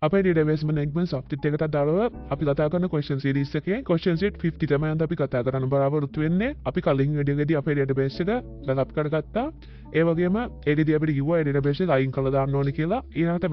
අපේ database management software එකට දාලා අපි කතා කරන question series එකේ question set 50 තමයි අද අපි කතා කරන්න බලාපොරොත්තු වෙන්නේ. අපි කලින් video එකේදී අපේ database එක backup කරගත්තා. ඒ වගේම ඒකදී අපිට කිව්වා ඒ database එක අයින් කරලා දාන්න ඕනේ කියලා. ඊළඟට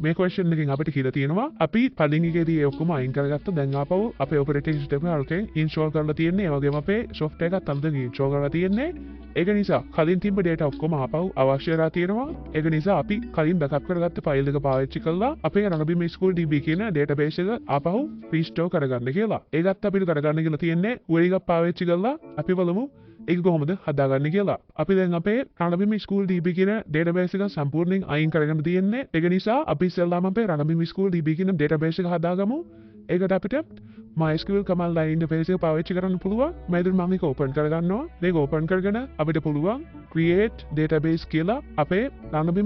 මේ question එකෙන් අපිට කියලා තියෙනවා අපි කලින් එකේදී ඒ ඔක්කොම අයින් කරගත්තා. දැන් ආපහු අපේ operating system එක අලුතෙන් install කරලා තියෙන්නේ. ඒ වගේම අපේ software එකත් අලුතෙන් install කරලා තියෙන්නේ. ඒක නිසා කලින් තිබ්බ data ඔක්කොම ආපහු අවශ්‍ය වෙලා තියෙනවා. ඒක නිසා අපි කලින් backup කරගත්ත file එක පාවිච්චි කරලා අපේ mysql DB කියන database එක ආපහු restore කරගන්න කියලා. ඒකත් අපිට කරගන්න කියලා තියෙන්නේ query එකක් පාවිච්චි කරලා අපි බලමු ඒක කොහොමද හදාගන්නේ කියලා. අපි දැන් අපේ mysql DB කියන database එක සම්පූර්ණයෙන් අයින් කරගෙන තියෙන්නේ. ඒක නිසා අපි ඉස්සෙල්ලාම අපේ mysql DB කියන database එක හදාගමු. ඒකට අපිට mysql command line interface එක පාවිච්චි කරන්න පුළුවන්. මම දැන් මේක open කරගන්නවා. මේක open කරගෙන අපිට පුළුවන් create database කියලා අපේ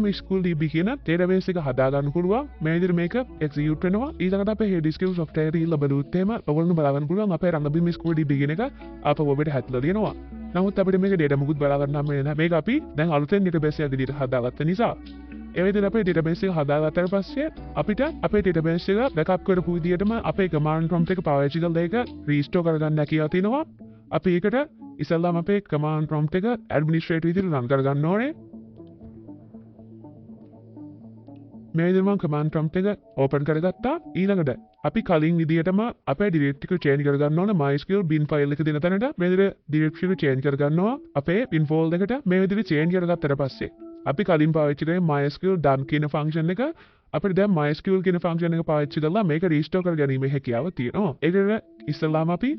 mysql DB කියන database එක හදාගන්න පුළුවන්. මේ විදිහට මේක execute වෙනවා. ඊළඟට අපේ headskill software එක ඉල්ල බලුත් එහෙම ඔයගොල්ලෝ බලන්න පුළුවන් අපේ mysql DB කියන එක අපව ඔබට හැදලා දෙනවා. නමුත් අපිට මේක data මුකුත් බලා ගන්න හම්බ වෙන්නේ නැහැ. මේක අපි දැන් අලුතෙන් database එක විදිහට හදාගත්ත නිසා ඒ විදිහට අපේ database එක හදාගත්තාට පස්සේ අපිට අපේ database එක backup කරපු විදිහටම අපේ command prompt එක පාවිච්චි කරලා ඒක restore කරගන්න කියලා තියෙනවා. අපි ඒකට ඉස්සෙල්ලාම අපේ command prompt එක administrative විදිහට run කරගන්න ඕනේ. මේ විදිහට මම command prompt එක open කරගත්තා. ඊළඟට අපි කලින් විදිහටම අපේ directory එක change කරගන්න ඕන mysql bin file එක දෙන තැනට මේ විදිහට directory එක change කරගන්නවා. අපේ bin folder එකට මේ විදිහට change කරගත්තට පස්සේ අපි කලින් පාවිච්චි කරේ mysql done කියන function එක අපිට දැන් mysql කියන function එක පාවිච්චි කරලා මේක restore කර ගැනීමේ හැකියාව තියෙනවා. ඒකට ඉස්සෙල්ලාම අපි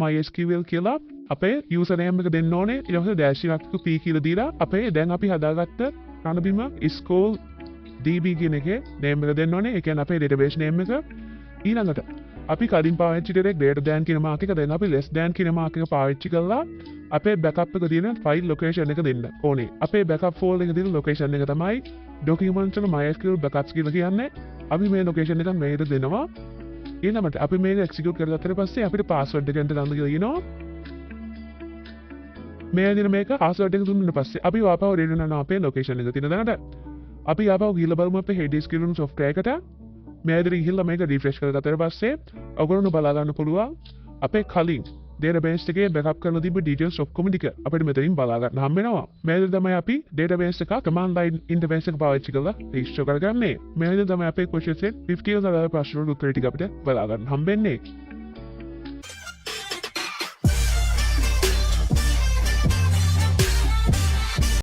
mysql කියලා අපේ username එක දෙන්න ඕනේ. ඊට පස්සේ dash එකක් p කියලා දීලා අපේ දැන් අපි හදාගත්ත mysql DB කියන එකේ name එක දෙන්න ඕනේ. ඒ කියන්නේ අපේ database name එක. ඊළඟට අපි කලින් පාවිච්චි කරේ greater than කියන mark එක දැන් අපි less than කියන mark එක පාවිච්චි කරලා අපේ backup එක තියෙන file location එක දෙන්න ඕනේ. අපේ backup folder එකේ තියෙන location එක තමයි documents වල mysql backups කියලා කියන්නේ. අපි මේ location එක මේකට දෙනවා. ඊළඟට අපි මේක execute කරගත්තට පස්සේ අපිට password එක එන්න ගන්න කියලා කියනවා. මේ විදිහට මේක password එක දුන්නාට පස්සේ අපි ආපහු return කරනවා අපේ location එක තියෙන තැනට. අපි ආපහු ගිහලා බලමු අපේ headskill software එකට. මේ විදිහට ගිහලා මේක refresh කරගත්තට පස්සේ ඔයගොල්ලෝ බලා ගන්න පුළුවන් අපේ කලින් database එකේ backup කරලා තිබ්බ details ඔක්කොම ටික අපිට මෙතනින් බලා ගන්න හම්බ වෙනවා. මේ විදිහට තමයි අපි database එක command line interface එක පාවිච්චි කරලා restore කරගන්නේ. මේ විදිහට තමයි අපේ question set 50 වල ප්‍රශ්න උත්තර ටික අපිට බලා ගන්න හම්බ වෙන්නේ.